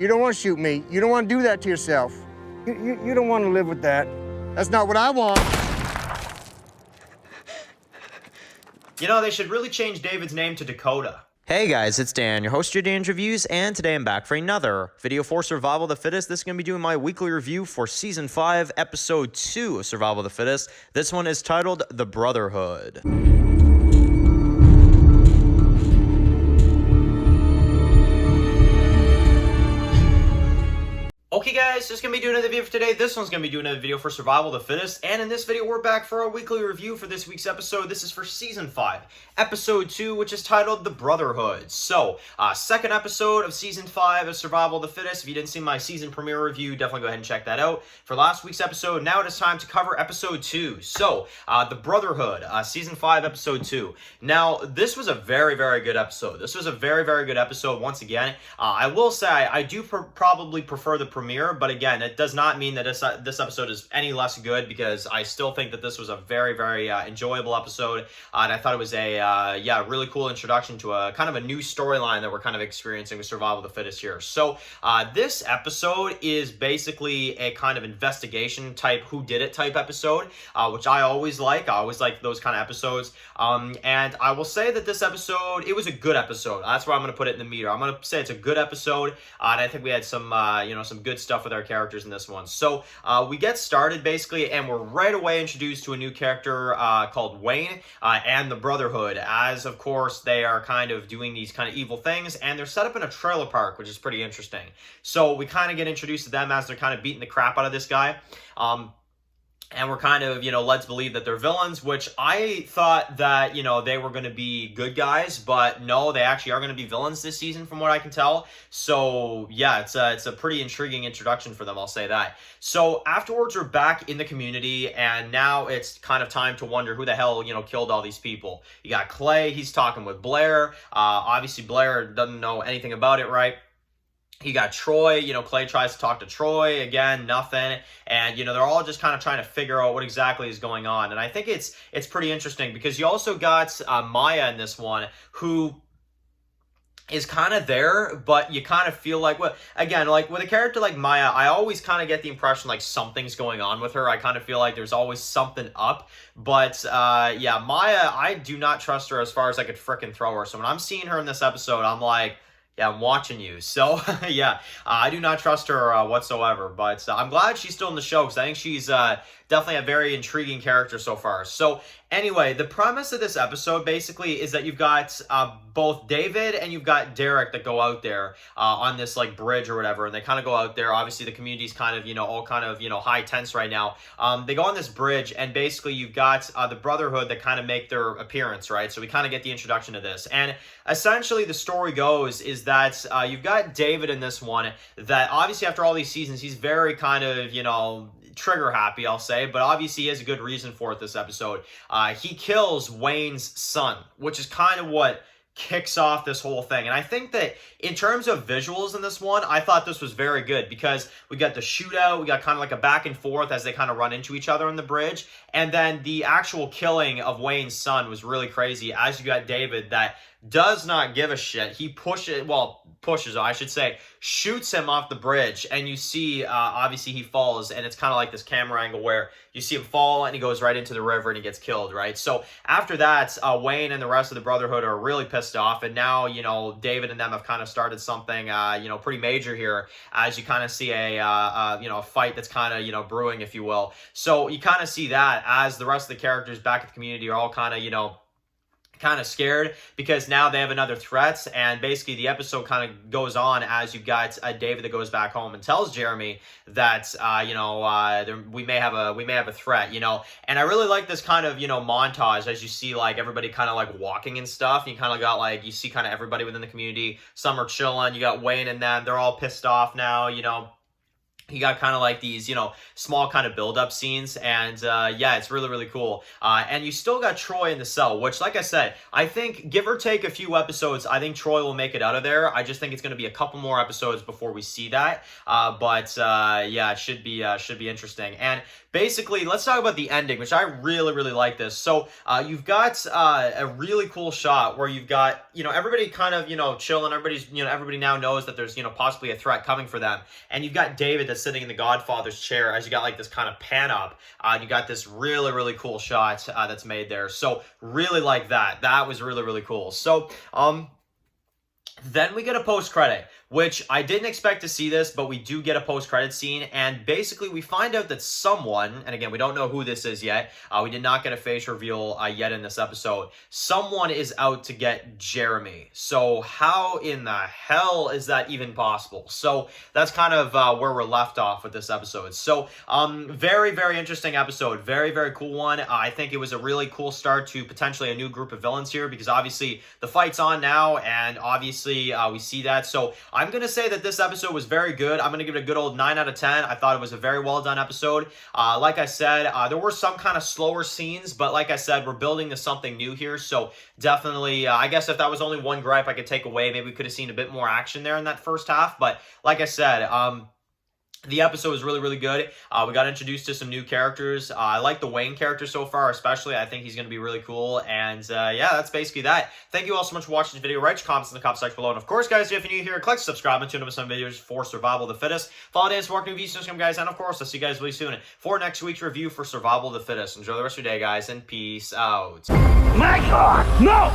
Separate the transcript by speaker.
Speaker 1: You don't want to shoot me. You don't want to do that to yourself. You don't want to live with that. That's not what I want.
Speaker 2: You know, they should really change David's name to Dakota.
Speaker 3: Hey guys, it's Dan, your host of your Dan's Reviews, and today I'm back for another video for Survival of the Fittest. This is going to be doing my weekly review for Season 5, Episode 2 of Survival of the Fittest. This one is titled The Brotherhood.
Speaker 2: Okay guys, just going to be doing another video for today. This one's going to be doing another video for Survival of the Fittest. And in this video, we're back for our weekly review for this week's episode. This is for Season 5, Episode 2, which is titled The Brotherhood. So, second episode of Season 5 of Survival of the Fittest. If you didn't see my season premiere review, definitely go ahead and check that out. For last week's episode, now it is time to cover Episode 2. So, The Brotherhood, Season 5, Episode 2. Now, this was a very, very good episode. This was a very, very good episode once again. I will say, I do probably prefer the premiere, but again, it does not mean that this episode is any less good, because I still think that this was a very, very enjoyable episode, and I thought it was a really cool introduction to a kind of a new storyline that we're kind of experiencing with Survival of the Fittest here. So this episode is basically a kind of investigation type whodunit type episode, which I always like. I always like those kind of episodes, and I will say that this episode, it was a good episode. That's where I'm going to put it in the meter. I'm going to say it's a good episode, and I think we had some some good stuff with our characters in this one. So we get started basically, and we're right away introduced to a new character called Wayne and the Brotherhood, as of course they are kind of doing these kind of evil things, and they're set up in a trailer park, which is pretty interesting. So we kind of get introduced to them as they're kind of beating the crap out of this guy. And we're kind of, led to believe that they're villains, which I thought that, they were going to be good guys, but no, they actually are going to be villains this season from what I can tell. So, yeah, it's a pretty intriguing introduction for them, I'll say that. So, afterwards, we're back in the community, and now it's kind of time to wonder who the hell, killed all these people. You got Clay, he's talking with Blair. Obviously, Blair doesn't know anything about it, right? You got Troy, Clay tries to talk to Troy, again, nothing. And, they're all just kind of trying to figure out what exactly is going on. And I think it's pretty interesting, because you also got Maya in this one, who is kind of there, but you kind of feel like, well, again, like with a character like Maya, I always kind of get the impression like something's going on with her. I kind of feel like there's always something up. But yeah, Maya, I do not trust her as far as I could frickin' throw her. So when I'm seeing her in this episode, I'm like, yeah, I'm watching you. So, yeah, I do not trust her whatsoever. But I'm glad she's still in the show, because I think she's definitely a very intriguing character so far. So, anyway, the premise of this episode basically is that you've got both David and you've got Derek that go out there on this like bridge or whatever, and they kind of go out there. Obviously, the community's kind of all kind of high tense right now. They go on this bridge, and basically you've got the Brotherhood that kind of make their appearance, right? So we kind of get the introduction to this, and essentially the story goes is that you've got David in this one that obviously after all these seasons he's very kind of trigger happy, I'll say, but obviously he has a good reason for it this episode. He kills Wayne's son, which is kind of what kicks off this whole thing. And I think that in terms of visuals in this one, I thought this was very good, because we got the shootout, we got kind of like a back and forth as they kind of run into each other on the bridge, and then the actual killing of Wayne's son was really crazy, as you got David that does not give a shit. He shoots him off the bridge, and you see obviously he falls, and it's kind of like this camera angle where you see him fall and he goes right into the river and he gets killed, right? So after that, Wayne and the rest of the Brotherhood are really pissed off, and now David and them have kind of started something pretty major here, as you kind of see a fight that's kind of brewing, if you will. So you kind of see that as the rest of the characters back at the community are all kind of scared, because now they have another threat. And basically the episode kind of goes on as you've got David that goes back home and tells Jeremy that we may have a threat, and I really like this kind of montage as you see like everybody kind of like walking and stuff. You kind of got like, you see kind of everybody within the community, some are chilling, you got Wayne and them, they're all pissed off now, You got kind of like these, you know, small kind of build-up scenes, and yeah, it's really, really cool. And you still got Troy in the cell, which, like I said, I think, give or take a few episodes, I think Troy will make it out of there. I just think it's going to be a couple more episodes before we see that. But yeah, it should be interesting. And basically, let's talk about the ending, which I really, really like this. So you've got a really cool shot where you've got, you know, everybody kind of, you know, chilling. Everybody's, you know, everybody now knows that there's, you know, possibly a threat coming for them. And you've got David that's sitting in the Godfather's chair as you got like this kind of pan up. You got this really, really cool shot that's made there. So really like that. That was really, really cool. So then we get a post-credit, which I didn't expect to see this, but we do get a post-credit scene, and basically we find out that someone, and again, we don't know who this is yet, we did not get a face reveal yet in this episode, someone is out to get Jeremy. So how in the hell is that even possible? So that's kind of where we're left off with this episode. So very, very interesting episode, very, very cool one. I think it was a really cool start to potentially a new group of villains here, because obviously the fight's on now, and obviously we see that. So I'm going to say that this episode was very good. I'm going to give it a good old 9 out of 10. I thought it was a very well done episode. Like I said, there were some kind of slower scenes, but like I said, we're building to something new here. So definitely, I guess if that was only one gripe I could take away, maybe we could have seen a bit more action there in that first half. But like I said, the episode was really, really good. We got introduced to some new characters. I like the Wayne character so far, especially. I think he's going to be really cool. And yeah, that's basically that. Thank you all so much for watching this video. Write your comments in the comment section below. And of course, guys, if you're new here, click subscribe and tune in with some videos for Survival of the Fittest. Follow Dance Marketing Views, guys. And of course, I'll see you guys really soon for next week's review for Survival of the Fittest. Enjoy the rest of your day, guys, and peace out.
Speaker 4: My God, no!